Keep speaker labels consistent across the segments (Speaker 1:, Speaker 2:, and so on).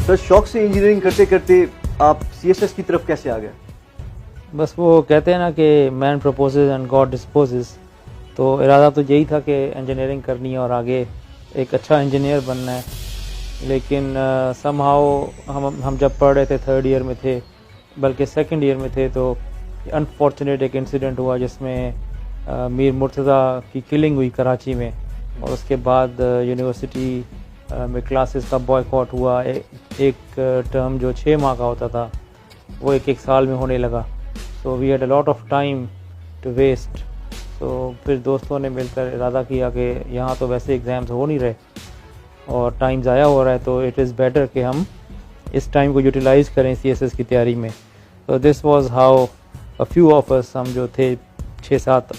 Speaker 1: Sir शौक से engineering करते करते आप सीएसएस की तरफ कैसे आ गए?
Speaker 2: बस वो कहते हैं ना कि man proposes and God disposes, तो इरादा तो यही था कि इंजीनियरिंग करनी है और आगे एक अच्छा इंजीनियर बनना है। लेकिन समहाउ हम जब पढ़ रहे थे, थर्ड ईयर में थे, बल्कि सेकंड ईयर में थे, तो अनफॉर्चुनेट एक इंसिडेंट हुआ जिसमें मीर मुर्तज़ा की किलिंग हुई कराची में, और उसके बाद यूनिवर्सिटी में क्लासेस का बॉयकॉट हुआ। एक टर्म जो 6 माह का होता था वो एक साल में होने लगा। So we had a lot of time to waste. तो फिर दोस्तों ने मिलकर इरादा किया कि यहाँ तो वैसे एग्ज़ाम्स हो नहीं रहे और टाइम ज़ाया हो रहा है, तो इट इज़ बेटर कि हम इस टाइम को यूटिलाइज़ करें सीएसएस की तैयारी में। तो this was how a few of us, हम जो थे 6-7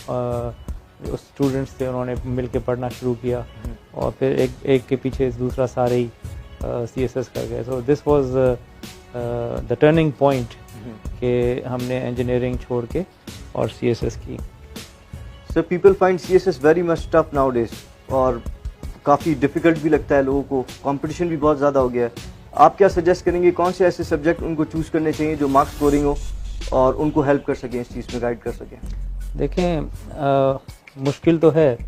Speaker 2: स्टूडेंट्स थे, उन्होंने मिल के पढ़ना शुरू किया और फिर एक के पीछे दूसरा सारे ही सीएसएस कर गए। So this was the turning point कि हमने इंजीनियरिंग छोड़ के और सीएसएस की।
Speaker 1: Sir people find CSS very much tough nowadays और काफ़ी डिफ़िकल्ट भी लगता है लोगों को, कंपटीशन भी बहुत ज़्यादा हो गया है। आप क्या सजेस्ट करेंगे, कौन से ऐसे सब्जेक्ट उनको चूज़ करने चाहिए जो मार्क्स स्कोरिंग हो और उनको हेल्प कर सकें, इस चीज़ में गाइड कर सकें?
Speaker 2: देखें, मुश्किल तो है,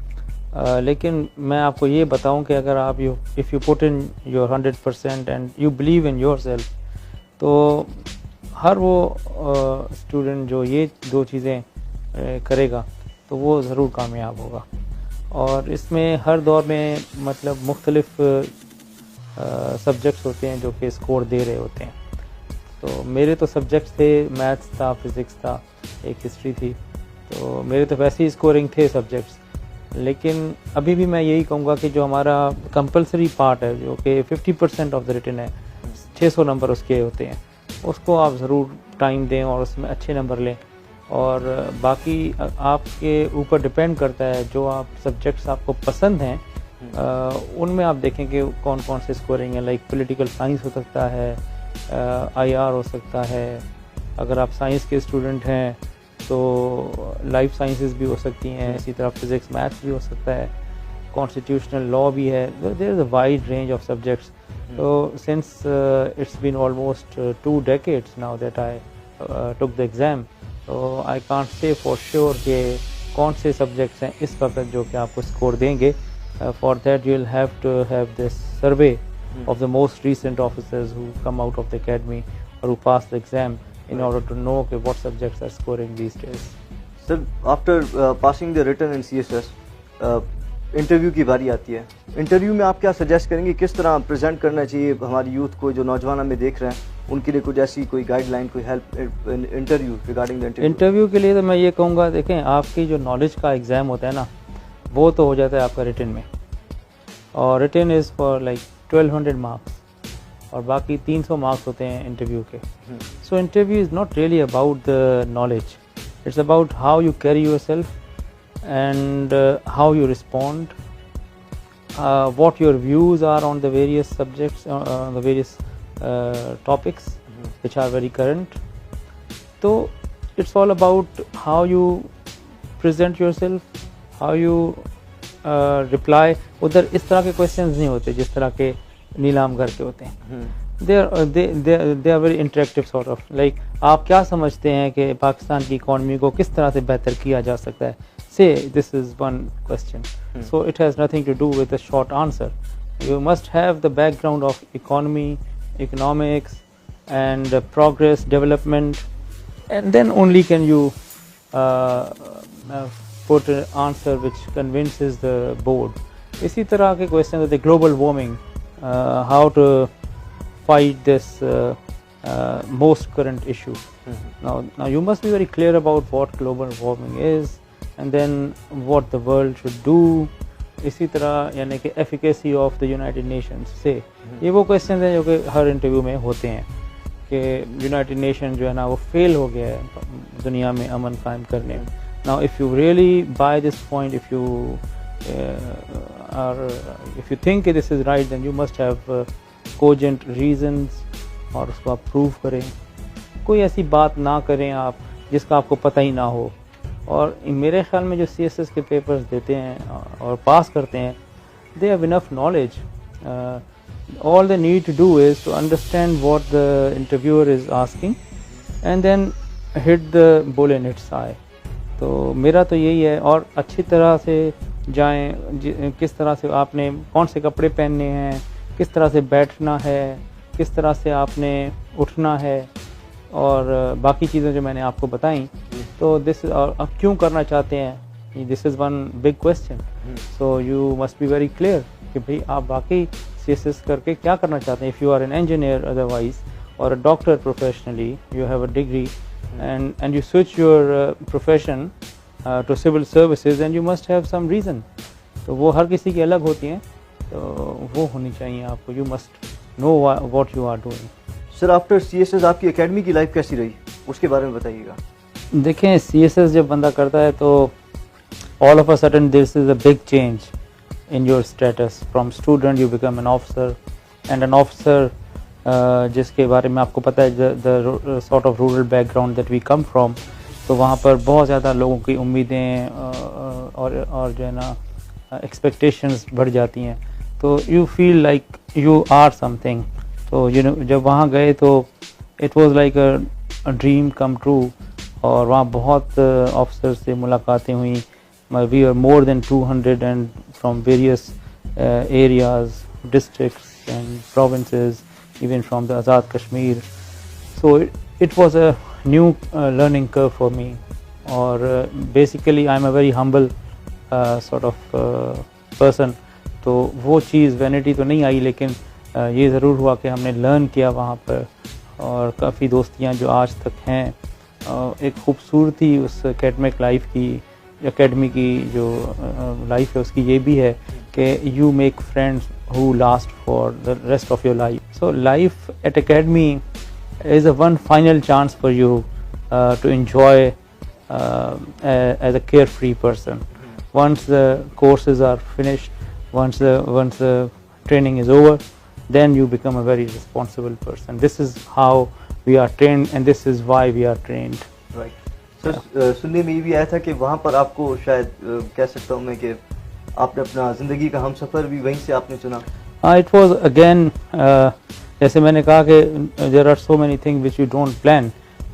Speaker 2: लेकिन मैं आपको ये बताऊं कि अगर आप if you put in your 100% and you believe in your self, तो हर वो स्टूडेंट जो ये 2 चीज़ें करेगा तो वो ज़रूर कामयाब होगा। और इसमें हर दौर में मतलब मुख्तलिफ सब्जेक्ट्स होते हैं जो कि स्कोर दे रहे होते हैं। तो मेरे तो सब्जेक्ट्स थे, मैथ्स था, फिज़िक्स था, एक हिस्ट्री थी, तो मेरे तो वैसे ही स्कोरिंग थे सब्जेक्ट्स। लेकिन अभी भी मैं यही कहूँगा कि जो हमारा कंपलसरी पार्ट है, जो कि 50% ऑफ द रिटन है, 600 नंबर उसके होते हैं, उसको आप ज़रूर टाइम दें और उसमें अच्छे नंबर लें। और बाकी आपके ऊपर डिपेंड करता है, जो आप सब्जेक्ट्स आपको पसंद हैं उनमें आप देखें कि कौन कौन से स्कोरिंग है। लाइक पॉलिटिकल साइंस हो सकता है, आईआर हो सकता है, अगर आप साइंस के स्टूडेंट हैं तो लाइफ साइंसेस भी हो सकती हैं, इसी तरह फिज़िक्स मैथ्स भी हो सकता है, कॉन्स्टिट्यूशनल लॉ भी है। There is a wide range of subjects. So since it's been almost 2 decades now that I took the exam, so I can't say for sure कि कौन से subjects हैं इस वक्त जो कि आपको score देंगे। For that you'll have to have this survey of the most recent officers who come out of the academy or who pass the exam in order to know कि what subjects are scoring these days.
Speaker 1: Sir, after passing the written in CSS, interview की बारी आती है। Interview में आप क्या suggest करेंगे, किस तरह प्रेजेंट करना चाहिए हमारी यूथ को, जो नौजवान हमें देख रहे हैं, उनके लिए कुछ ऐसी कोई गाइडलाइन, कोई help interview regarding the
Speaker 2: interview के लिए? तो मैं ये कहूँगा, देखें, आपकी जो नॉलेज का एग्ज़ाम होता है ना, वो तो हो जाता है आपका रिटन में, और written is for like 1200 marks और बाकी 300 मार्क्स होते हैं इंटरव्यू के। So interview is not really about the knowledge, it's about how you carry yourself and how you respond, what your views are on the various subjects, the various topics which are very current. So it's all about how you present yourself, how you reply. उधर इस तरह के questions नहीं होते जिस तरह के नीलाम घर के होते हैं। they are very interactive sort of, like आप क्या समझते हैं कि पाकिस्तान की इकॉनमी को किस तरह से बेहतर किया जा सकता है? Say this is one question. So it has nothing to do with a short answer. You must have the background of economy, economics and progress, development, and then only can you put an answer which convinces the board. इसी तरह के question होते, global warming, how to fight this most current issue. Now you must be very clear about what global warming is and then what the world should do. इसी तरह यानी कि efficacy of the United Nations से, ये वो question हैं जो कि हर इंटरव्यू में होते हैं कि यूनाइटेड नेशन जो है ना वो फेल हो गया है दुनिया में अमन कायम करने में। Now if you really buy this point, if you think this is right, then you must have cogent reasons और उसको आप प्रूव करें। कोई ऐसी बात ना करें आप जिसका आपको पता ही ना हो। और मेरे ख्याल में जो सीएसएस के पेपर्स देते हैं और पास करते हैं, they have enough knowledge all they need to do is to understand what the interviewer is asking and then hit the bull in its eye. तो मेरा तो यही है, और अच्छी तरह से जाएं, किस तरह से आपने कौन से कपड़े पहनने हैं, किस तरह से बैठना है, किस तरह से आपने उठना है, और बाकी चीज़ें जो मैंने आपको बताई। तो दिस आप क्यों करना चाहते हैं, this is one big question. So you must be very clear कि भाई आप वाकई CSS करके क्या करना चाहते हैं। If you are an engineer otherwise or a doctor professionally, you have a degree and you switch your profession to civil services, and you must have some reason। तो वो हर किसी की अलग होती हैं, तो वो होनी चाहिए आपको। You must know what you are doing।
Speaker 1: Sir after CSS आपकी एकेडमी की लाइफ कैसी रही, उसके बारे में बताइएगा।
Speaker 2: देखें, CSS जब बंदा करता है तो all of a sudden this is a big change in your status। From student you become an officer, and an officer जिसके बारे में आपको पता है, the sort of rural background that we come from, तो वहाँ पर बहुत ज़्यादा लोगों की उम्मीदें और जो है ना एक्सपेक्टेशंस बढ़ जाती हैं। तो you feel like you are something. तो यू नो, जब वहाँ गए तो it was like a dream come true, और वहाँ बहुत ऑफिसर से मुलाकातें हुई। We are more than 200 and from various areas, districts and provinces, even from the Azad Kashmir। So it was a new learning curve for me, or basically I'm a very humble sort of person। तो वो चीज़ vanity तो नहीं आई, लेकिन ये ज़रूर हुआ कि हमने लर्न किया वहाँ पर, और काफ़ी दोस्तियाँ जो आज तक हैं। एक खूबसूरती उस एकेडमिक लाइफ की, एकेडमी की जो लाइफ है उसकी ये भी है कि you make friends who last for the rest of your life। So life at academy is a one final chance for you to enjoy as a carefree person। Once the courses are finished, once the training is over, then you become a very responsible person। This is how we are trained, and this is why we are trained।
Speaker 1: Right। So सुनने में ये भी आया था कि वहाँ पर आपको शायद कह सकता हूँ मैं कि आपने अपना ज़िंदगी का हमसफ़र भी वहीं से आपने चुना।
Speaker 2: इट वॉज अगेन, जैसे मैंने कहा कि there are so many thing which you don't plan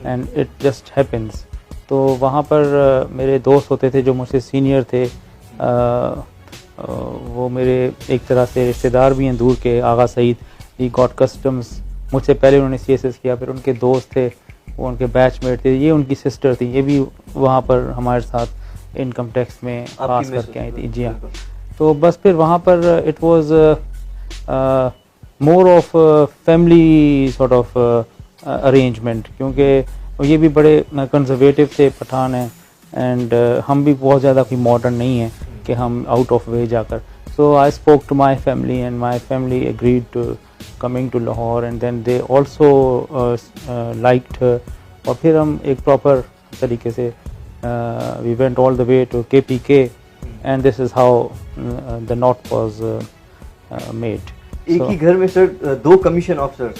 Speaker 2: and it just happens. तो वहाँ पर मेरे दोस्त होते थे जो मुझसे सीनियर थे, वो मेरे एक तरह से रिश्तेदार भी हैं दूर के। आगा सईद, ही गॉट कस्टम्स, मुझसे पहले उन्होंने CSS किया, फिर उनके दोस्त थे, वो उनके बैचमेट थे। ये उनकी सिस्टर थी, ये भी वहाँ पर हमारे साथ इनकम टैक्स में पास करके आई थी। जी हाँ। तो बस फिर वहाँ पर it was more of family sort of arrangement, क्योंकि ये भी बड़े कंजर्वेटिव थे, पठान हैं, एंड हम भी बहुत ज़्यादा कोई मॉडर्न नहीं है कि हम आउट ऑफ वे जाकर। So I spoke to my family, and my family agreed to coming to Lahore, and then they also liked her. और फिर हम एक प्रॉपर तरीके से we went all the way to KPK, and this is how the knot was made।
Speaker 1: एक ही घर में sir दो कमीशन ऑफिसर,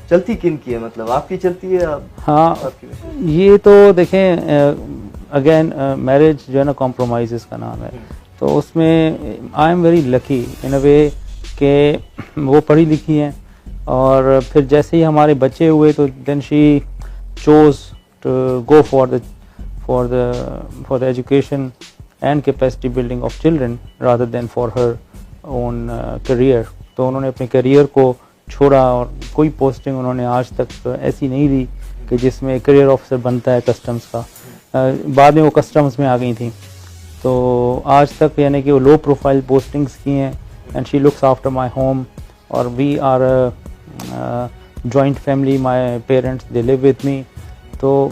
Speaker 1: चलती किन की है, मतलब आपकी चलती है या
Speaker 2: हाँ
Speaker 1: आपकी?
Speaker 2: ये तो देखें, अगेन मैरिज जो है ना कॉम्प्रोमाइज़ का नाम है। तो उसमें I am very lucky in a way कि वो पढ़ी लिखी हैं, और फिर जैसे ही हमारे बच्चे हुए तो then she chose to go for the education and capacity building of children rather than for her own career। तो उन्होंने अपने करियर को छोड़ा, और कोई पोस्टिंग उन्होंने आज तक ऐसी नहीं दी कि जिसमें करियर ऑफिसर बनता है कस्टम्स का। बाद में वो कस्टम्स में आ गई थी, तो आज तक यानी कि वो लो प्रोफाइल पोस्टिंग्स की हैं, and she looks after my home. और we are joint family, my parents they live with me. तो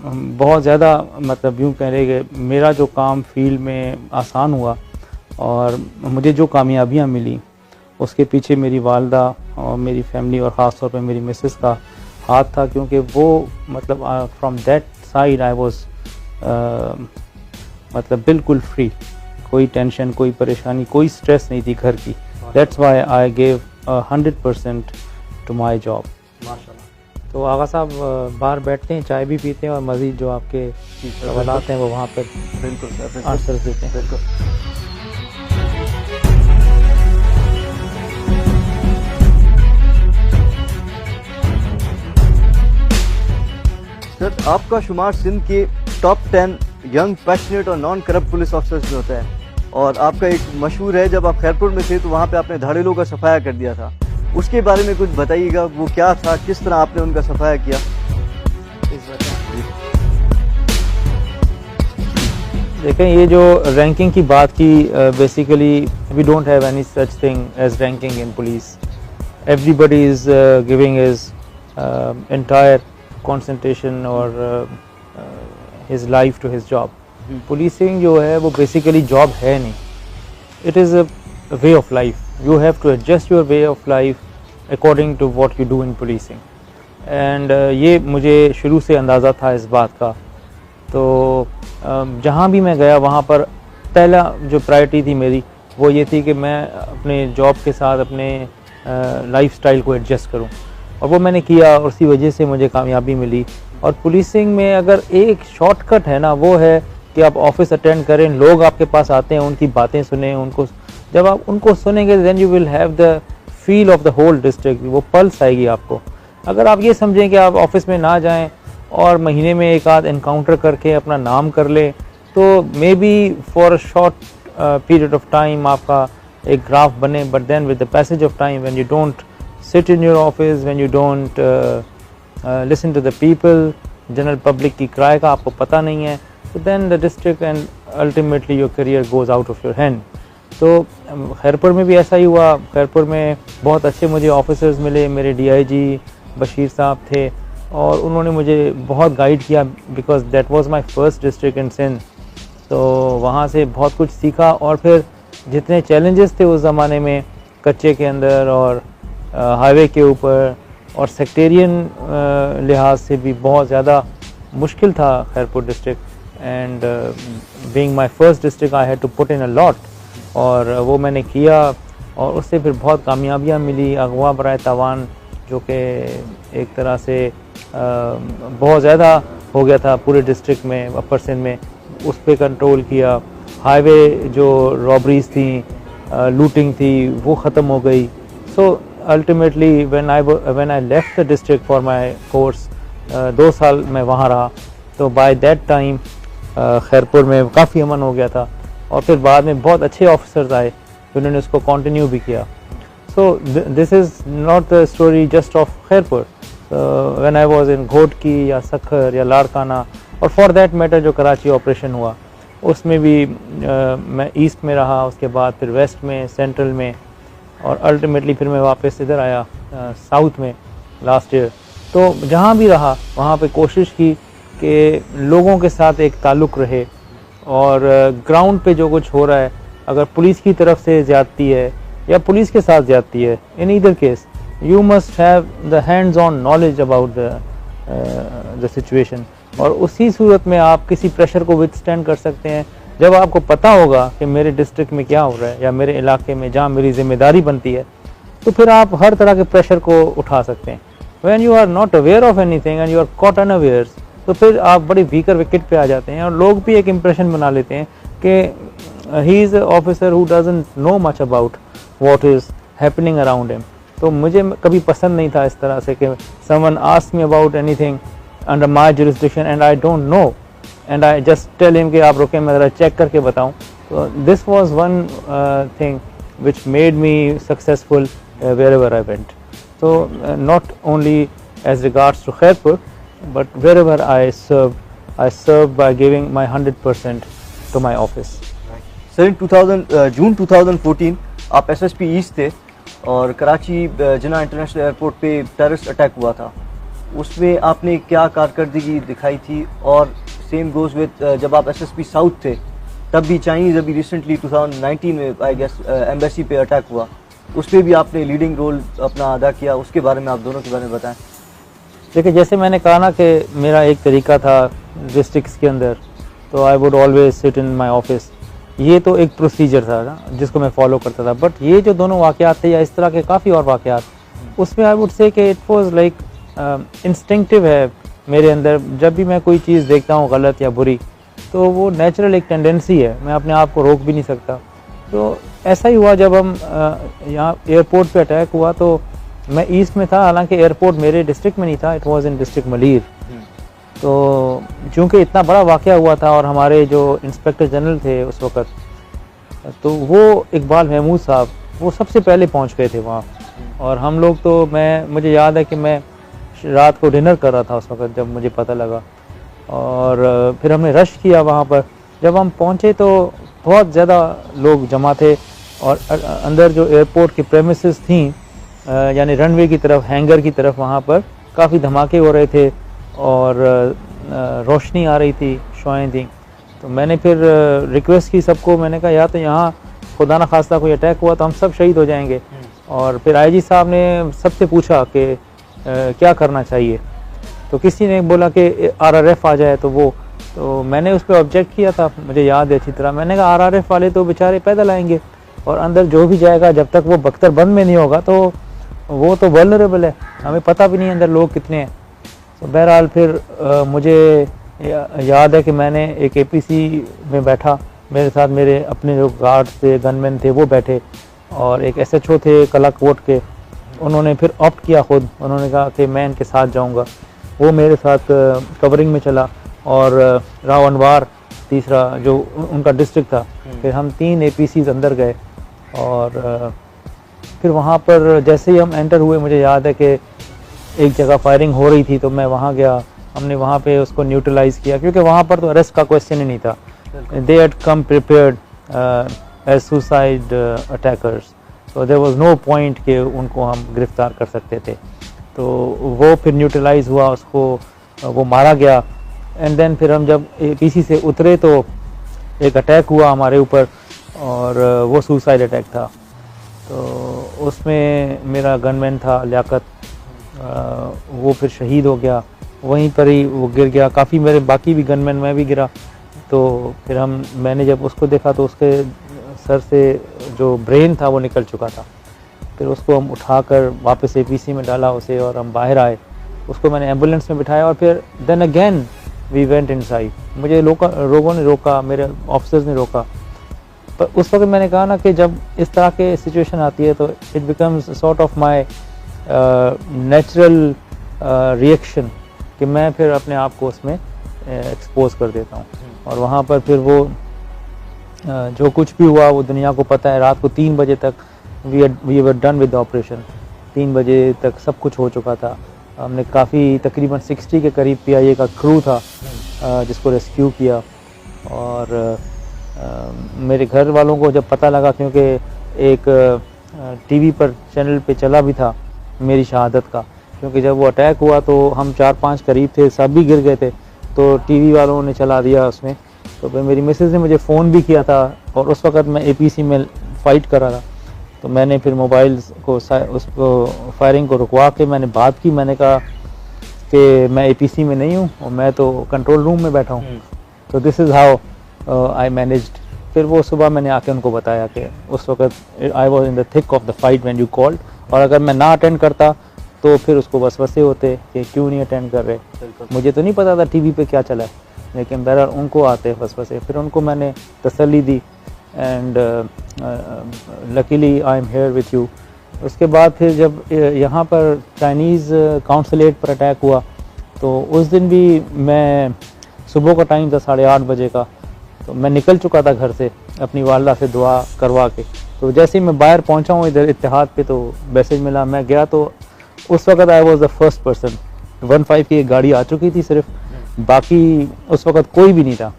Speaker 2: बहुत ज़्यादा मतलब यूँ कह रहे कि मेरा जो काम फील्ड में आसान हुआ, और मुझे जो कामयाबियाँ मिली उसके पीछे मेरी वालदा और मेरी फैमिली, और ख़ास तौर पे मेरी मिसेस का हाथ था, क्योंकि वो मतलब from that side I was मतलब बिल्कुल फ्री। कोई टेंशन, कोई परेशानी, कोई स्ट्रेस नहीं थी घर की। That's why I gave 100% to my job.
Speaker 1: माशाल्लाह।
Speaker 2: तो आगा साहब बाहर बैठते हैं, चाय भी पीते हैं, और मज़ीद जो आपके सवालात हैं वो वहाँ पर
Speaker 1: बिल्कुल
Speaker 2: आंसर देते हैं।
Speaker 1: बिल्कुल। सर, आपका शुमार सिंध के टॉप 10 यंग, पैशनेट और नॉन करप्ट पुलिस ऑफिसर्स में होता है, और आपका एक मशहूर है, जब आप खैरपुर में थे तो वहाँ पे आपने धाड़ेलों का सफाया कर दिया था। उसके बारे में कुछ बताइएगा, वो क्या था, किस तरह आपने उनका सफाया किया?
Speaker 2: देखें, ये जो रैंकिंग की बात की, basically we don't have any such thing as ranking in police. Everybody is giving his entire concentration और his life to his job. Policing जो है वो बेसिकली जॉब है नहीं, it is a way of life. You have to adjust your way of life according to what you do in policing. And ये मुझे शुरू से अंदाज़ा था इस बात का। तो जहाँ भी मैं गया वहाँ पर पहला जो प्रायोरिटी थी मेरी वो ये थी कि मैं अपने जॉब के साथ अपने लाइफस्टाइल को एडजस्ट करूँ, और वो मैंने किया, और उसी वजह से मुझे कामयाबी मिली। और पुलिसिंग में अगर एक शॉर्टकट है ना, वो है कि आप ऑफिस अटेंड करें, लोग आपके पास आते हैं, उनकी बातें सुने, उनको जब आप उनको सुनेंगे then you will have the feel of the whole district, वो पल्स आएगी आपको। अगर आप ये समझें कि आप ऑफिस में ना जाएं और महीने में एक आध एनकाउंटर करके अपना नाम कर ले, तो maybe for a short period of time आपका एक ग्राफ बने, but then with the passage of time when you don't sit in your office, when you don't listen to the people, general public की cry का आपको पता नहीं है, तो then the district and ultimately your career goes out of your hand. तो खैरपुर में भी ऐसा ही हुआ। खैरपुर में बहुत अच्छे मुझे ऑफिसर्स मिले, मेरे डीआईजी बशीर साहब थे, और उन्होंने मुझे बहुत गाइड किया, because that was my first district in Sindh. तो वहाँ से बहुत कुछ सीखा, और फिर जितने चैलेंजेस थे उस ज़माने में कच्चे के अंदर और हाईवे के ऊपर, और सेक्टेरियन लिहाज से भी बहुत ज़्यादा मुश्किल था Khairpur district. And being my first district I had to put in a lot, और वो मैंने किया, और उससे फिर बहुत कामयाबियाँ मिली। अगवा बराए तावान जो कि एक तरह से बहुत ज़्यादा हो गया था पूरे डिस्ट्रिक्ट में, अपर सिंध में, उस पर कंट्रोल किया। हाईवे जो रॉबरीज थी, लूटिंग थी, वो ख़त्म हो गई। So ultimately when I left the district for my course, 2 साल मैं वहाँ रहा, तो बाय दैट टाइम खैरपुर में काफ़ी अमन हो गया था, और फिर बाद में बहुत अच्छे ऑफिसर्स आए जिन्होंने उसको कंटिन्यू भी किया। So this is not the story just of Khairpur. When I was in Ghotki या सखर या लाड़काना, और फॉर दैट मैटर जो कराची ऑपरेशन हुआ उसमें भी मैं ईस्ट में रहा, उसके बाद फिर वेस्ट में, सेंट्रल में, और अल्टीमेटली फिर मैं वापस इधर आया साउथ में लास्ट ईयर। तो जहाँ भी रहा वहाँ पे कोशिश की कि लोगों के साथ एक ताल्लुक़ रहे, और ग्राउंड पे जो कुछ हो रहा है, अगर पुलिस की तरफ से ज़्यादती है या पुलिस के साथ ज़्यादती है, in either case you must have the hands on knowledge about the situation, और उसी सूरत में आप किसी प्रेशर को विथस्टैंड कर सकते हैं जब आपको पता होगा कि मेरे डिस्ट्रिक्ट में क्या हो रहा है या मेरे इलाके में जहाँ मेरी जिम्मेदारी बनती है, तो फिर आप हर तरह के प्रेशर को उठा सकते हैं। When you are not aware of anything and you are caught unawares, तो फिर आप बड़ी वीकर विकेट पे आ जाते हैं, और लोग भी एक इम्प्रेशन बना लेते हैं कि he is a officer who doesn't know much about what is happening around him. तो मुझे कभी पसंद नहीं था इस तरह से कि someone ask me about anything under my jurisdiction and I don't know, and I just tell him कि आप रुके मैं ज़रा चेक करके बताऊं। तो this was one thing which made me successful wherever I went. So not only as regards to Khairpur, but wherever I served by giving my 100% to my office.
Speaker 1: Sir, इन जून 2014 आप SSP east थे, और कराची जिन्ना international airport पे terrorist attack हुआ था, उसमें आपने क्या कारकर्दगी दिखाई थी? और सेम गोज विद जब आप एसएसपी साउथ थे, तब भी चाइनीज़ अभी रिसेंटली 2019 में आई गेस एम्बेसी पे अटैक हुआ, उस पर भी आपने लीडिंग रोल अपना अदा किया, उसके बारे में आप दोनों के बारे में बताएं।
Speaker 2: देखिए, जैसे मैंने कहा ना कि मेरा एक तरीका था डिस्ट्रिक्ट्स के अंदर, तो I would always sit in my office. ये तो एक प्रोसीजर था ना जिसको मैं फॉलो करता था, बट ये जो दोनों वाक़यात थे या इस तरह के काफ़ी और वाक़यात, उसमें आई वुड से कि इट वाज लाइक इंस्टिंक्टिव है मेरे अंदर। जब भी मैं कोई चीज़ देखता हूँ गलत या बुरी, तो वो नेचुरल एक टेंडेंसी है, मैं अपने आप को रोक भी नहीं सकता। तो ऐसा ही हुआ जब हम यहाँ एयरपोर्ट पे अटैक हुआ, तो मैं ईस्ट में था, हालांकि एयरपोर्ट मेरे डिस्ट्रिक्ट में नहीं था, it was in district Malir. तो चूँकि इतना बड़ा वाक़या हुआ था और हमारे जो इंस्पेक्टर जनरल थे उस वक़्त, तो वो इकबाल महमूद साहब वो सबसे पहले पहुंच गए थे वहाँ। और हम लोग तो मुझे याद है कि मैं रात को डिनर कर रहा था उस वक़्त जब मुझे पता लगा, और फिर हमने रश किया वहाँ पर। जब हम पहुँचे तो बहुत ज़्यादा लोग जमा थे, और अंदर जो एयरपोर्ट की प्रेमिसेस थी, यानी रनवे की तरफ, हैंगर की तरफ, वहाँ पर काफ़ी धमाके हो रहे थे और रोशनी आ रही थी, शुआएँ थी। तो मैंने फिर रिक्वेस्ट की सबको, मैंने कहा या तो यहाँ खुदा न खास्ता कोई अटैक हुआ तो हम सब शहीद हो जाएंगे। और फिर आईजी साहब ने सबसे पूछा कि क्या करना चाहिए, तो किसी ने बोला कि आरआरएफ आ जाए तो मैंने उस पर ऑब्जेक्ट किया था, मुझे याद है अच्छी तरह। मैंने कहा आरआरएफ वाले तो बेचारे पैदल आएंगे और अंदर जो भी जाएगा जब तक वो बख्तर बंद में नहीं होगा तो वो तो वल्नरेबल है, हमें पता भी नहीं अंदर लोग कितने हैं। तो बहरहाल फिर मुझे याद है कि मैंने एक एपीसी में बैठा, मेरे साथ मेरे अपने जो गार्ड थे, गनमैन थे, वो बैठे, और एक एसएचओ थे कलाकोट के, उन्होंने फिर ऑप्ट किया खुद, उन्होंने कहा कि मैं इनके साथ जाऊंगा। वो मेरे साथ कवरिंग में चला, और राव अनवार तीसरा जो उनका डिस्ट्रिक्ट था। फिर हम 3 एपीसीज अंदर गए, और फिर वहाँ पर जैसे ही हम एंटर हुए, मुझे याद है कि एक जगह फायरिंग हो रही थी, तो मैं वहाँ गया, हमने वहाँ पे उसको न्यूट्रलाइज़ किया, क्योंकि वहाँ पर तो अरेस्ट का क्वेश्चन ही नहीं था। They had come prepared as suicide attackers, तो देयर वाज नो पॉइंट कि उनको हम गिरफ्तार कर सकते थे। तो वो फिर न्यूट्रलाइज़ हुआ, उसको वो मारा गया। एंड देन फिर हम जब एपीसी से उतरे तो एक अटैक हुआ हमारे ऊपर, और वो सुसाइड अटैक था। तो उसमें मेरा गनमैन था लियाकत, वो फिर शहीद हो गया, वहीं पर ही वो गिर गया। काफ़ी मेरे बाकी भी गनमैन, मैं भी गिरा। तो फिर मैंने जब उसको देखा तो उसके सर से जो ब्रेन था वो निकल चुका था। फिर उसको हम उठाकर वापस एपीसी में डाला उसे, और हम बाहर आए। उसको मैंने एम्बुलेंस में बिठाया, और फिर then again we went inside. मुझे लोगों ने रोका, मेरे ऑफिसर्स ने रोका, पर उस वक्त मैंने कहा ना कि जब इस तरह के सिचुएशन आती है तो it becomes sort of my natural reaction, कि मैं फिर अपने आप को उसमें एक्सपोज कर देता हूँ। और वहाँ पर फिर वो जो कुछ भी हुआ वो दुनिया को पता है। रात को 3 बजे तक we were done with the operation. 3 बजे तक सब कुछ हो चुका था। हमने काफ़ी तकरीबन 60 के करीब PIA का क्रू था जिसको रेस्क्यू किया। और मेरे घर वालों को जब पता लगा, क्योंकि एक टीवी पर चैनल पे चला भी था मेरी शहादत का, क्योंकि जब वो अटैक हुआ तो हम 4-5 करीब थे, सब भी गिर गए थे, तो टीवी वालों ने चला दिया उसमें। तो फिर मेरी मिसेज़ ने मुझे फ़ोन भी किया था, और उस वक़्त मैं APC में फ़ाइट कर रहा था। तो मैंने फिर मोबाइल को उसको फायरिंग को रुकवा के मैंने बात की। मैंने कहा कि मैं APC में नहीं हूँ और मैं तो कंट्रोल रूम में बैठा हूँ। तो this is how I managed. फिर वो सुबह मैंने आके उनको बताया कि उस वक़्त I was in the thick of the fight when you called, और अगर मैं ना अटेंड करता तो फिर उसको वसवसे होते कि क्यों नहीं अटेंड कर रहे। मुझे तो नहीं पता था टीवी पे क्या चला है, लेकिन बहरहाल उनको आते वसवसे। फिर उनको मैंने तसल्ली दी, and luckily I am here with you. उसके बाद फिर जब यहाँ पर चाइनीज़ काउंसलेट पर अटैक हुआ, तो उस दिन भी मैं सुबह का टाइम था 8:30 बजे का, तो मैं निकल चुका था घर से अपनी वालदा से दुआ करवा के। तो जैसे ही मैं बाहर पहुँचा हूँ इधर इत्तेहाद पे, तो मैसेज मिला। मैं गया तो उस वक़्त I was the first person. 15 की एक गाड़ी आ चुकी थी सिर्फ, बाकी उस वक़्त कोई भी नहीं था।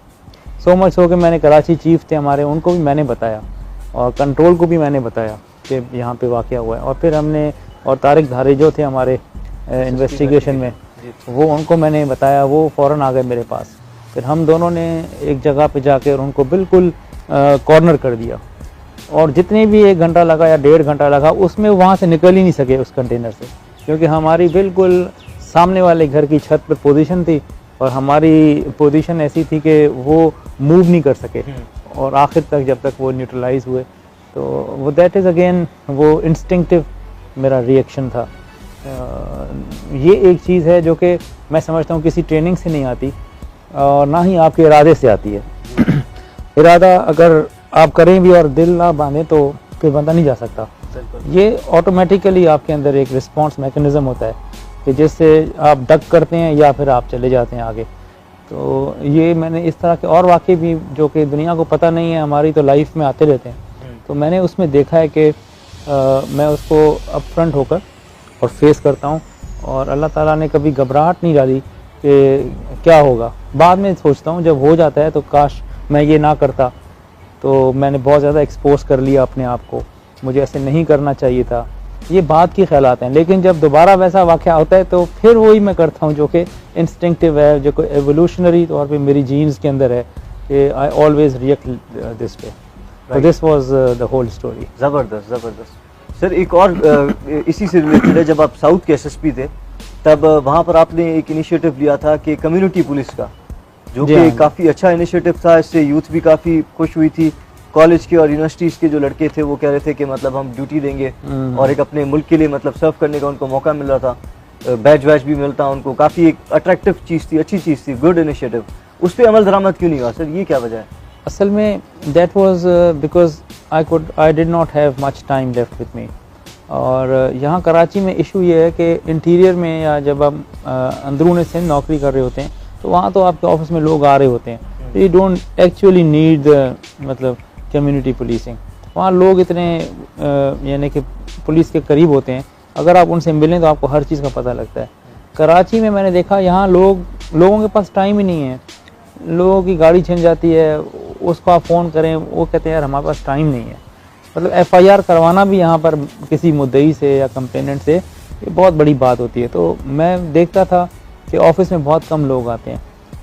Speaker 2: सो मच हो कि मैंने कराची चीफ थे हमारे, उनको भी मैंने बताया, और कंट्रोल को भी मैंने बताया कि यहाँ पे वाक़या हुआ है। और फिर हमने, और तारिक धारी जो थे हमारे इन्वेस्टिगेशन में, वो उनको मैंने बताया, वो फ़ौरन आ गए मेरे पास। फिर हम दोनों ने एक जगह पे जाके और उनको बिल्कुल कॉर्नर कर दिया, और जितने भी 1 घंटा लगा या 1.5 घंटा लगा, उसमें वहाँ से निकल ही नहीं सके उस कंटेनर से, क्योंकि हमारी बिल्कुल सामने वाले घर की छत पर पोजीशन थी, और हमारी पोजीशन ऐसी थी कि वो मूव नहीं कर सके, और आखिर तक जब तक वो न्यूट्रलाइज हुए। तो वो दैट इज़ अगेन वो इंस्टिंक्टिव मेरा रिएक्शन था। ये एक चीज़ है जो कि मैं समझता हूँ किसी ट्रेनिंग से नहीं आती, और ना ही आपके इरादे से आती है। इरादा अगर आप करें भी और दिल ना बांधे तो फिर बंदा नहीं जा सकता। ये ऑटोमेटिकली आपके अंदर एक रिस्पॉन्स मैकेनिज़्म होता है कि जिससे आप डक करते हैं या फिर आप चले जाते हैं आगे। तो ये मैंने इस तरह के और वाक़े भी जो कि दुनिया को पता नहीं है, हमारी तो लाइफ में आते रहते हैं, तो मैंने उसमें देखा है कि मैं उसको अप फ्रंट होकर और फेस करता हूँ, और अल्लाह ताला ने कभी घबराहट नहीं डाली कि क्या होगा। बाद में सोचता हूँ जब हो जाता है तो काश मैं ये ना करता, तो मैंने बहुत ज़्यादा एक्सपोज कर लिया अपने आप को, मुझे ऐसे नहीं करना चाहिए था, ये बात की ख्यालात हैं। लेकिन जब दोबारा वैसा वाक़या होता है तो फिर वही मैं करता हूँ जो कि इंस्टिंक्टिव है, जो कि एवोल्यूशनरी तौर पे मेरी जीन्स के अंदर है कि I always react this way. So this was the whole story.
Speaker 1: ज़बरदस्त ज़बरदस्त। सर एक और इसी से रिलेटेड है, जब आप साउथ के एसएसपी थे तब वहाँ पर आपने एक इनिशिएटिव लिया था कि कम्युनिटी पुलिस का, जो कि काफ़ी अच्छा इनिशिएटिव था। इससे यूथ भी काफ़ी खुश हुई थी। कॉलेज के और यूनिवर्सिटीज़ के जो लड़के थे वो कह रहे थे कि मतलब हम ड्यूटी देंगे और एक अपने मुल्क के लिए मतलब सर्व करने का उनको मौका मिल रहा था, बैच वैच भी मिलता उनको, काफ़ी एक अट्रैक्टिव चीज़ थी, अच्छी चीज़ थी, गुड इनिशिएटिव। उस पर अमल दरामद क्यों नहीं हुआ सर, ये क्या वजह है?
Speaker 2: असल में that was because I did not have much time left with me. और यहाँ कराची में इशू ये है कि इंटीरियर में या जब आप अंदरून सिंध नौकरी कर रहे होते हैं तो वहाँ तो आपके ऑफिस में लोग आ रहे होते हैं, तो यू डोंट एक्चुअली नीड मतलब कम्युनिटी पुलिसिंग। वहाँ लोग इतने यानी कि पुलिस के करीब होते हैं, अगर आप उनसे मिलें तो आपको हर चीज़ का पता लगता है। कराची में मैंने देखा यहाँ लोगों के पास टाइम ही नहीं है, लोगों की गाड़ी छिन जाती है, उसको आप फ़ोन करें वो कहते हैं यार हमारे पास टाइम नहीं है। मतलब एफआईआर करवाना भी यहाँ पर किसी मुद्दई से या कंप्लेनेंट से ये बहुत बड़ी बात होती है। तो मैं देखता था कि ऑफिस में बहुत कम लोग आते हैं।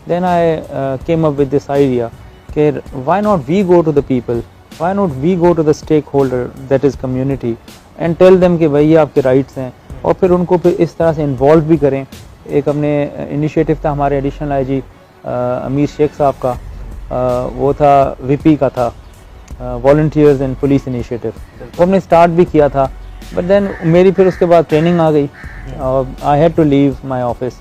Speaker 2: Then I came up with this idea कि why not we go to the people, why not we go to the stake holder that is community and tell them कि भाई ये आपके राइट्स हैं, और फिर उनको फिर इस तरह से इन्वॉल्व भी करें। एक हमने इनिशिएटिव था हमारे एडिशनल आईजी अमीर शेख साहब का, वो था वीपी का था, वॉलंटियर्स इन पुलिस इनिशिएटिव, वो हमने स्टार्ट भी किया था। बट देन मेरी फिर उसके बाद ट्रेनिंग आ गई और I had to leave my office,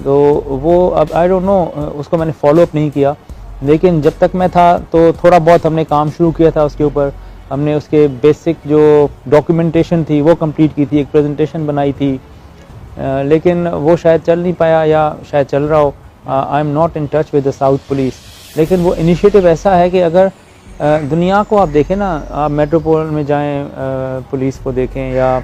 Speaker 2: तो वो अब आई डोंट नो उसको मैंने फॉलो अप नहीं किया। लेकिन जब तक मैं था तो थोड़ा बहुत हमने काम शुरू किया था उसके ऊपर, हमने उसके बेसिक जो डॉक्यूमेंटेशन थी वो कंप्लीट की थी, एक प्रेजेंटेशन बनाई थी, लेकिन वो शायद चल नहीं पाया या शायद चल रहा हो। I am not in touch with the south police. लेकिन वो इनिशिएटिव ऐसा है कि अगर दुनिया को आप देखें ना, आप मेट्रोपोल में जाएं पुलिस को देखें, या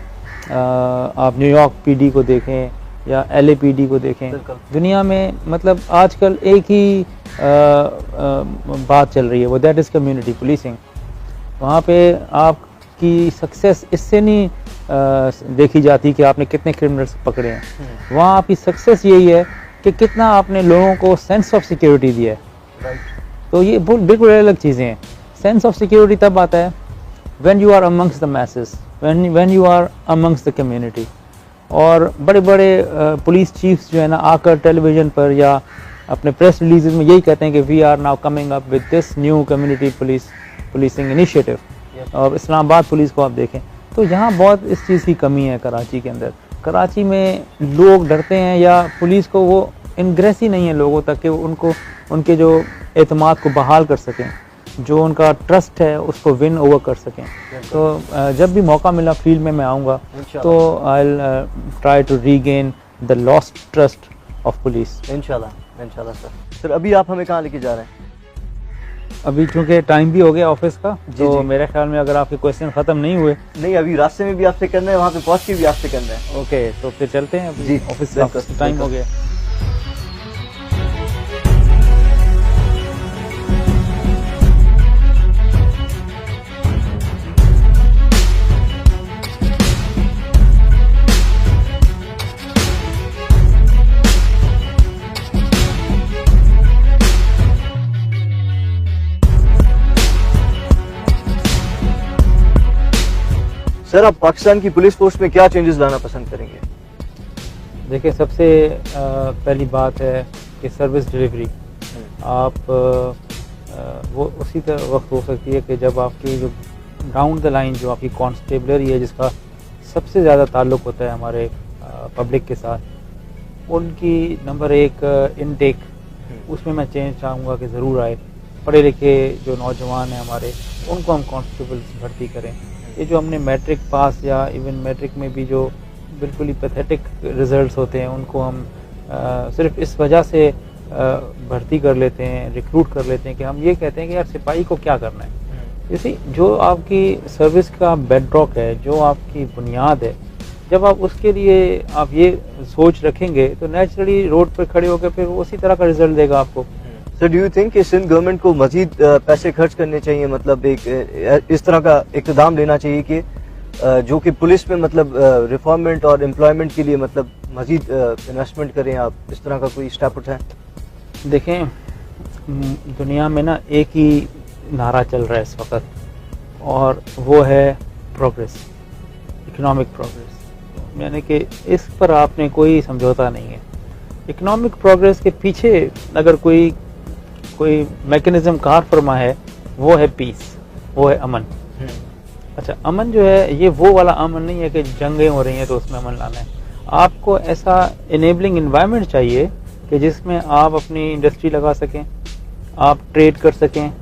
Speaker 2: आप न्यूयॉर्क पीडी को देखें या एलएपीडी को देखें, दुनिया में मतलब आजकल एक ही बात चल रही है, वो दैट इज़ कम्युनिटी पुलिसिंग। वहाँ पे आपकी सक्सेस इससे नहीं देखी जाती कि आपने कितने क्रिमिनल्स पकड़े हैं, वहाँ आपकी सक्सेस यही है कि कितना आपने लोगों को सेंस ऑफ सिक्योरिटी दिया है। तो ये बिल्कुल अलग चीज़ें हैं। सेंस ऑफ सिक्योरिटी तब आता है when you are amongst the masses, when you are amongst the community. और बड़े बड़े पुलिस चीफ्स जो है ना आकर टेलीविज़न पर या अपने प्रेस रिलीजेस में यही कहते हैं कि we are now coming up with this new community policing initiative. और इस्लामाबाद पुलिस को आप देखें तो यहाँ बहुत इस चीज़ की कमी है कराची के अंदर। कराची में लोग डरते हैं या पुलिस को वो इंग्रेस ही नहीं है लोगों तक कि उनको उनके जो एतमाद को बहाल कर सकें, जो उनका ट्रस्ट है उसको विन ओवर कर सकें। तो जब भी मौका मिला फील्ड में मैं आऊँगा तो I will try to regain the lost trust of police.
Speaker 1: इंशाल्लाह इंशाल्लाह। सर अभी आप हमें कहाँ लेके जा रहे हैं?
Speaker 2: अभी चूँकि टाइम भी हो गया ऑफिस का, तो मेरे ख्याल में अगर आपके क्वेश्चन ख़त्म नहीं हुए,
Speaker 1: नहीं अभी रास्ते में भी आपसे करना है, वहाँ पे पहुँच के भी आपसे करना है।
Speaker 2: ओके, तो फिर चलते हैं अभी।
Speaker 1: जी,
Speaker 2: ऑफिस का टाइम हो गया।
Speaker 1: सर आप पाकिस्तान की पुलिस फोर्स में क्या चेंजेस लाना पसंद करेंगे?
Speaker 2: देखिए, सबसे पहली बात है कि सर्विस डिलीवरी आप वो उसी वक्त हो सकती है कि जब आपकी जो डाउन द लाइन जो आपकी कांस्टेबलरी है, जिसका सबसे ज़्यादा ताल्लुक़ होता है हमारे पब्लिक के साथ, उनकी नंबर एक इनटेक, उसमें मैं चेंज चाहूँगा कि ज़रूर आए। पढ़े लिखे जो नौजवान हैं हमारे, उनको हम कांस्टेबल्स भर्ती करें। ये जो हमने मैट्रिक पास या इवन मैट्रिक में भी जो बिल्कुल ही पैथेटिक रिजल्ट्स होते हैं, उनको हम सिर्फ इस वजह से भर्ती कर लेते हैं, रिक्रूट कर लेते हैं कि हम ये कहते हैं कि यार सिपाही को क्या करना है। इसी जो आपकी सर्विस का बेडरॉक है, जो आपकी बुनियाद है, जब आप उसके लिए आप ये सोच रखेंगे तो नेचुरली रोड पर खड़े होकर फिर उसी तरह का रिजल्ट देगा आपको।
Speaker 1: सर डू यू थिंक कि सिंध गवर्नमेंट को मजीद पैसे खर्च करने चाहिए, मतलब एक इस तरह का इक़्तिदाम लेना चाहिए कि जो कि पुलिस में मतलब रिफॉर्ममेंट और एम्प्लॉयमेंट के लिए मतलब मजीद इन्वेस्टमेंट करें, आप इस तरह का कोई स्टेप उठाएं?
Speaker 2: देखें, दुनिया में ना एक ही नारा चल रहा है इस वक्त, और वो है प्रोग्रेस, इकोनॉमिक प्रोग्रेस, यानी कि इस पर आपने कोई समझौता नहीं है। इकोनॉमिक प्रोग्रेस के पीछे अगर कोई मैकेनिज्म कार फरमा है, वो है पीस, वो है अमन। अच्छा, अमन जो है ये वो वाला अमन नहीं है कि जंगें हो रही हैं तो उसमें अमन लाना है। आपको ऐसा इनेबलिंग एनवायरनमेंट चाहिए कि जिसमें आप अपनी इंडस्ट्री लगा सकें, आप ट्रेड कर सकें,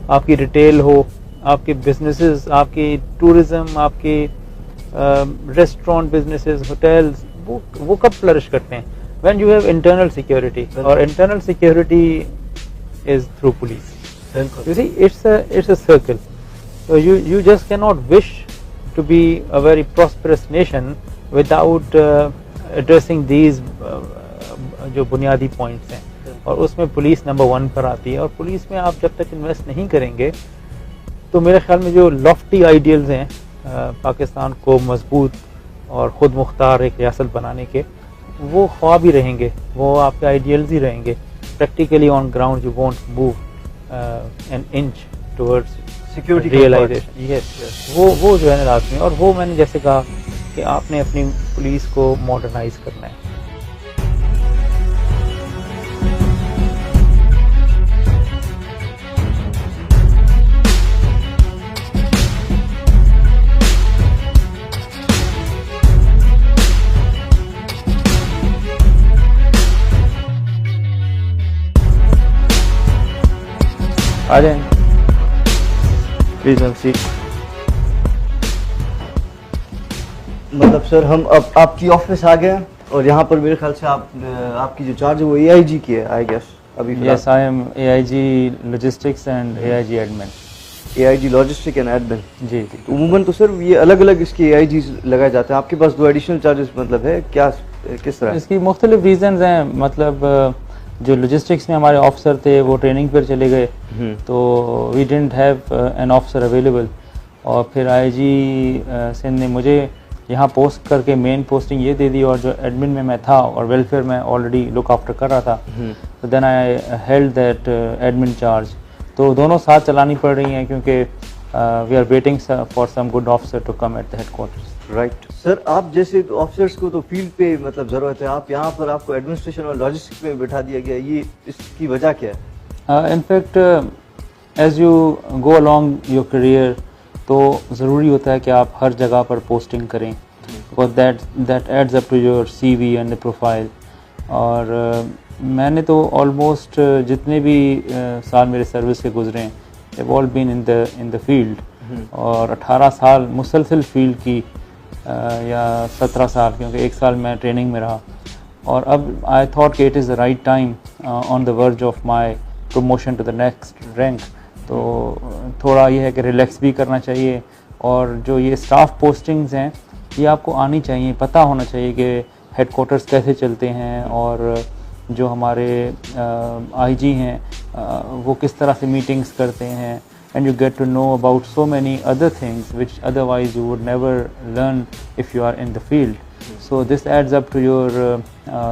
Speaker 2: आपकी रिटेल हो, आपके बिजनेसेस, आपकी टूरिज्म, आपकी रेस्टोरेंट बिजनेसेस, होटल्स, वो कब फ्लरिश करते हैं? When you have internal security, और internal security is through police. You see, it's a circle. So you just cannot wish to be a very prosperous nation without addressing these जो बुनियादी points हैं, और उसमें police number 1 पर आती है। और पुलिस में आप जब तक इन्वेस्ट नहीं करेंगे तो मेरे ख्याल में जो लॉफ्टी आइडियल्स हैं पाकिस्तान को मजबूत और ख़ुद मुख्तार एक रियासत बनाने के, वो ख्वाब ही रहेंगे, वो आपके आइडियल्स ही रहेंगे। Practically on ground you won't move an inch towards
Speaker 1: security
Speaker 2: realisation. Yes, वो जो है ना लाजमी, और वो मैंने जैसे कहा कि आपने अपनी पुलिस को मॉडर्नाइज करना है। आ जाएं, प्लीज हम सीट।
Speaker 1: मतलब सर हम अब आपकी ऑफिस आ गए हैं, और यहाँ पर मेरे ख्याल से आपकी जो चार्ज है वो AIG की है, आई गेस अभी।
Speaker 2: Yes, I am AIG logistics and AIG admin.
Speaker 1: AIG logistic and admin.
Speaker 2: जी।
Speaker 1: तो उमूमन तो सर ये अलग अलग इसके AIG लगाए जाते हैं, आपके पास 2 एडिशनल चार्जेस मतलब है क्या, किस तरह?
Speaker 2: इसकी मुख्तलिफ रीजंस हैं। मतलब जो लॉजिस्टिक्स में हमारे ऑफिसर थे वो ट्रेनिंग पर चले गए, तो we didn't have an officer available, और फिर AIG सिंध ने मुझे यहाँ पोस्ट करके मेन पोस्टिंग ये दे दी, और जो एडमिन में मैं था और वेलफेयर में ऑलरेडी लुक आफ्टर कर रहा था, तो then I held that admin charge. तो दोनों साथ चलानी पड़ रही हैं क्योंकि we are waiting for some good officer to come at the headquarters.
Speaker 1: Right sir, आप जैसे ऑफिसर्स को तो फील्ड पे मतलब ज़रूरत है, आप यहाँ पर आपको एडमिनिस्ट्रेशन और लॉजिस्टिक्स में बिठा दिया गया, ये इसकी वजह क्या है?
Speaker 2: In fact as you go along your career तो ज़रूरी होता है कि आप हर जगह पर पोस्टिंग करें, because that adds up to your CV and profile. और मैंने तो ऑलमोस्ट जितने भी साल मेरे सर्विस के गुजरे हैं, they've all been in the field, और 18 साल मुसलसल फील्ड की, या 17 साल, क्योंकि 1 साल मैं ट्रेनिंग में रहा। और अब आई थॉट कि it is the right time on the verge of my promotion to the next rank, तो थोड़ा ये है कि रिलैक्स भी करना चाहिए। और जो ये स्टाफ पोस्टिंग्स हैं ये आपको आनी चाहिए, पता होना चाहिए कि हेडक्वार्टर्स कैसे चलते हैं, और जो हमारे IG हैं वो किस तरह से मीटिंग्स करते हैं, and you get to know about so many other things which otherwise you would never learn if you are in the field. So this adds up to your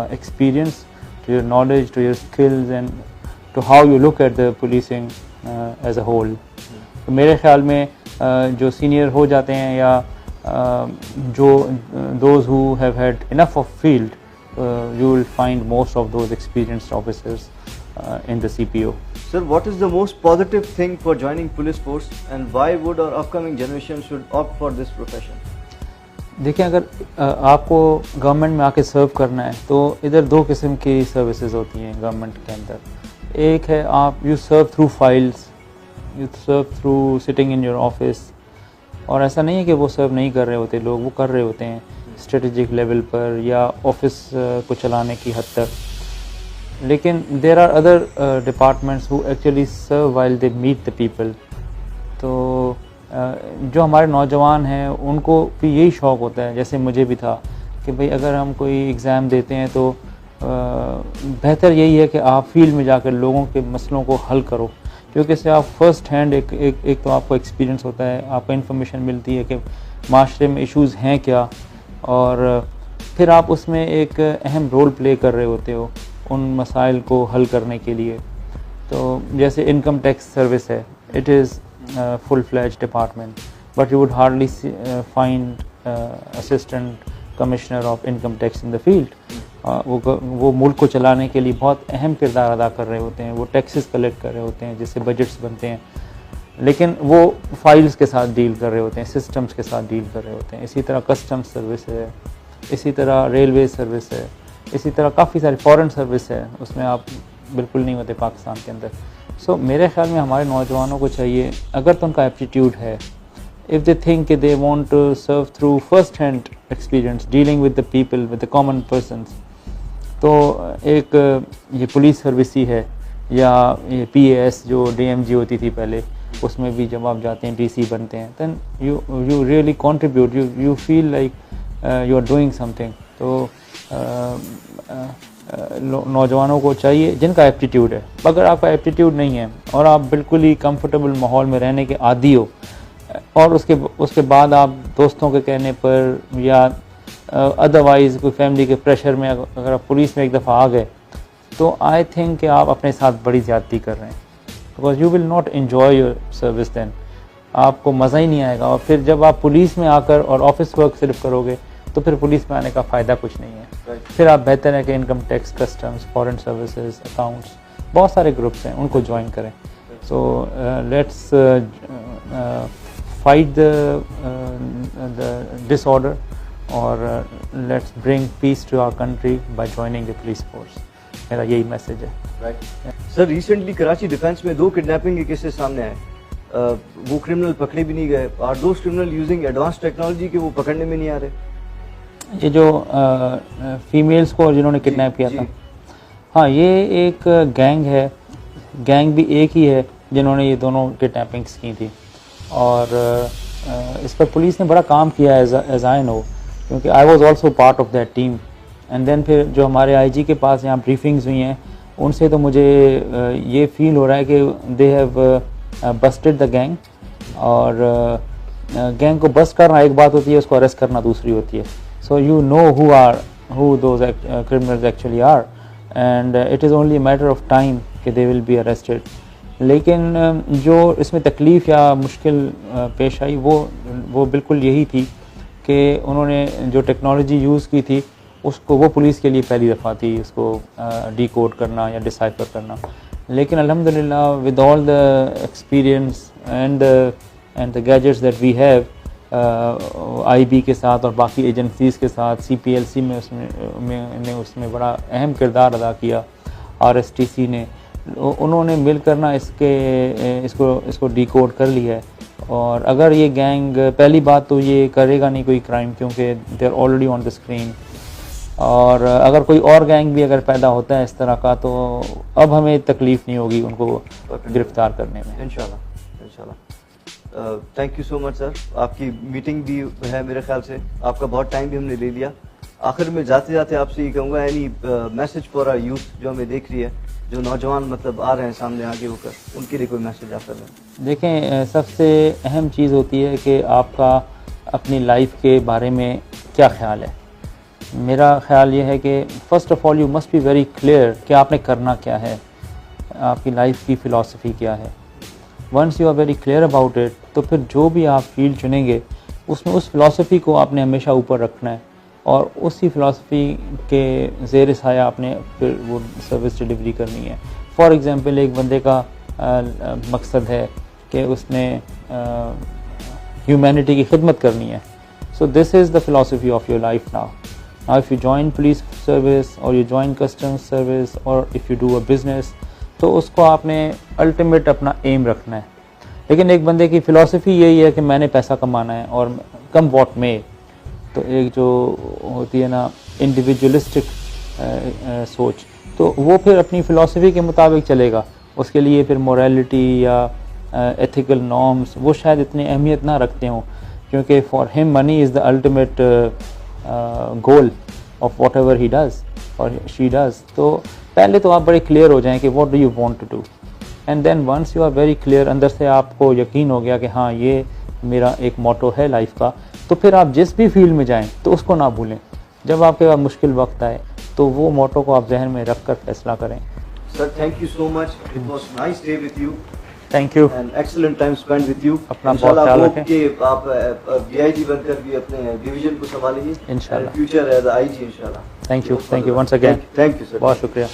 Speaker 2: experience, to your knowledge, to your skills, and to how you look at the policing as a whole. तो मेरे ख्याल में जो senior हो जाते हैं, या जो those who have had enough of field, you will find most of those experienced officers in the CPO.
Speaker 1: Sir, what is the most positive thing for joining police force, and why would our upcoming generation should opt for this profession?
Speaker 2: देखिए, अगर आपको government में आके सर्व करना है तो इधर 2 किस्म की सर्विसेज होती हैं गवर्नमेंट के अंदर। एक है आप you serve through files, you serve through sitting in your office, और ऐसा नहीं है कि वो सर्व नहीं कर रहे होते लोग, वो कर रहे होते हैं। स्ट्रेटेजिक लेवल पर या ऑफिस को चलाने की हद तक, लेकिन there are other departments who actually serve while they meet the people. तो जो हमारे नौजवान हैं उनको भी यही शौक़ होता है, जैसे मुझे भी था, कि भाई अगर हम कोई एग्ज़ाम देते हैं तो बेहतर यही है कि आप फील्ड में जाकर लोगों के मसलों को हल करो, क्योंकि इससे आप फर्स्ट हैंड एक तो आपको एक्सपीरियंस होता है, आपको इन्फॉर्मेशन मिलती है कि माशरे में इश्यूज़ हैं क्या, और फिर आप उसमें एक अहम रोल प्ले कर रहे होते हो उन मसाइल को हल करने के लिए। तो जैसे इनकम टैक्स सर्विस है, it is full fledge department, but you would hardly find assistant commissioner of income tax in the field. वो मुल्क को चलाने के लिए बहुत अहम किरदार अदा कर रहे होते हैं, वो टैक्सेस कलेक्ट कर रहे होते हैं जिससे बजट्स बनते हैं, लेकिन वो फाइल्स के साथ डील कर रहे होते हैं, सिस्टम्स के साथ डील कर रहे होते हैं। इसी तरह कस्टम्स सर्विस है, इसी तरह रेलवे सर्विस है, इसी तरह काफ़ी सारी फॉरेन सर्विस है, उसमें आप बिल्कुल नहीं होते पाकिस्तान के अंदर। सो मेरे ख्याल में हमारे नौजवानों को चाहिए, अगर तो उनका एप्टीट्यूड है, if they think they want to serve through first hand experience dealing with the people, with the common persons, तो एक ये पुलिस सर्विस ही है, या ये PAS जो DMG होती थी पहले, उसमें भी जब आप जाते हैं DC बनते हैं, then you really contribute, you feel like you are doing something। तो नौजवानों को चाहिए जिनका एप्टीट्यूड है। अगर आपका एप्टीट्यूड नहीं है और आप बिल्कुल ही कंफर्टेबल माहौल में रहने के आदी हो, और उसके बाद आप दोस्तों के कहने पर या अदरवाइज़ कोई फैमिली के प्रेशर में अगर आप पुलिस में एक दफ़ा आ गए, तो आई थिंक कि आप अपने साथ बड़ी ज़्यादती कर रहे हैं, because you will not enjoy your service then. आपको मज़ा ही नहीं आएगा, और फिर जब आप पुलिस में आकर और ऑफिस वर्क सिर्फ करोगे तो फिर पुलिस में आने का फ़ायदा कुछ नहीं है। फिर आप बेहतर है कि income tax, customs, foreign services, accounts, बहुत सारे ग्रुप्स हैं, उनको ज्वाइन करें। So let's fight the disorder, or let's bring peace to our country by joining the police force। मेरा यही मैसेज है।
Speaker 1: सर, रिसेंटली कराची डिफेंस में 2 किडनैपिंग के केसेस सामने आए, वो क्रिमिनल पकड़े भी नहीं गए, और those criminal using advance technology के वो पकड़ने में नहीं आ रहे।
Speaker 2: ये जो फीमेल्स को जिन्होंने किडनैप किया था, हाँ, ये एक गैंग है, गैंग भी एक ही है जिन्होंने ये दोनों किडनैपिंग्स की थी, और इस पर पुलिस ने बड़ा काम किया एज आई नो, क्योंकि I was also part of that team. And then फिर जो हमारे IG के पास यहाँ ब्रीफिंग्स हुई हैं, उनसे तो मुझे ये फील हो रहा है कि they have Busted the gang, और गैंग को बस्ट करना एक बात होती है, उसको अरेस्ट करना दूसरी होती है। So you know who those criminals actually are, and it is only matter of time कि दे विल बी अरेस्टेड। लेकिन जो इसमें तकलीफ़ या मुश्किल पेश आई वो बिल्कुल यही थी कि उन्होंने जो टेक्नोलॉजी यूज़ की थी उसको, वो पुलिस के लिए पहली दफ़ा थी उसको डिकोड करना या डिसाइफर करना। लेकिन अल्हम्दुलिल्लाह with all the experience and the gadgets that we have, IB के साथ और बाकी एजेंसीज़ के साथ, CPLC में उसमें बड़ा अहम किरदार अदा किया, RSTC ने, उन्होंने मिलकर ना इसको डिकोड कर लिया है। और अगर ये गैंग, पहली बात तो ये करेगा नहीं कोई क्राइम, क्योंकि they are already on the screen, और अगर कोई और गैंग भी अगर पैदा होता है इस तरह का, तो अब हमें तकलीफ़ नहीं होगी उनको गिरफ्तार करने में,
Speaker 1: इंशाल्लाह। Thank you so much sir, आपकी मीटिंग भी है मेरे ख्याल से, आपका बहुत टाइम भी हमने ले लिया। आखिर में जाते जाते आपसे ये कहूँगा, any message for our youth जो हमें देख रही है, जो नौजवान मतलब आ रहे हैं सामने आगे होकर, उनके लिए कोई मैसेज आप कर रहे हैं?
Speaker 2: देखें, सबसे अहम चीज़ होती है कि आपका अपनी लाइफ के बारे में क्या ख्याल है। मेरा ख्याल ये है कि first of all you must be very clear कि आपने करना क्या है, आपकी लाइफ की फ़िलासफ़ी क्या है। Once you are very clear about it, तो फिर जो भी आप फील्ड चुनेंगे उसमें उस फ़िलासफ़ी को आपने हमेशा ऊपर रखना है, और उसी फ़िलासफ़ी के ज़ेर साया आपने फिर वो सर्विस डिलीवरी करनी है। फॉर एग्ज़ाम्पल, एक बंदे का मकसद है कि उसने ह्यूमैनिटी की खिदमत करनी है, so this is the philosophy of your life now. If you join police service, और यू जॉइन कस्टम्स सर्विस, और if you do a business, तो उसको आपने अल्टीमेट अपना एम रखना है। लेकिन एक बंदे की फ़िलासफ़ी यही है कि मैंने पैसा कमाना है और कम वॉट में, तो तो एक जो होती है ना इंडिविजुअलिस्टिक सोच, तो वो फिर अपनी फ़िलासफ़ी के मुताबिक चलेगा। उसके लिए फिर मोरालिटी या एथिकल नॉर्म्स वो शायद इतनी अहमियत ना रखते हों, क्योंकि for him money is the ultimate goal of whatever he does और शी डज़। तो पहले तो आप बड़े क्लियर हो जाएं कि what do you want to do, and then once you are very clear, अंदर से आपको यकीन हो गया कि हाँ ये मेरा एक मोटो है लाइफ का, तो फिर आप जिस भी फील्ड में जाएं तो उसको ना भूलें। जब आपके पास मुश्किल वक्त आए तो वो मोटो को आप जहन में रख कर फैसला करें।
Speaker 1: Sir thank you so much, it was nice day with you
Speaker 2: thank you,
Speaker 1: and excellent time spend with you.
Speaker 2: अपना बहुत ख्याल रखें।
Speaker 1: कि आप डीआईजी बनकर भी अपने डिवीजन को संभालिए
Speaker 2: इंशाल्लाह,
Speaker 1: फ्यूचर एज आईजी इंशाल्लाह।
Speaker 2: Thank you once again,
Speaker 1: thank you sir,
Speaker 2: बहुत शुक्रिया।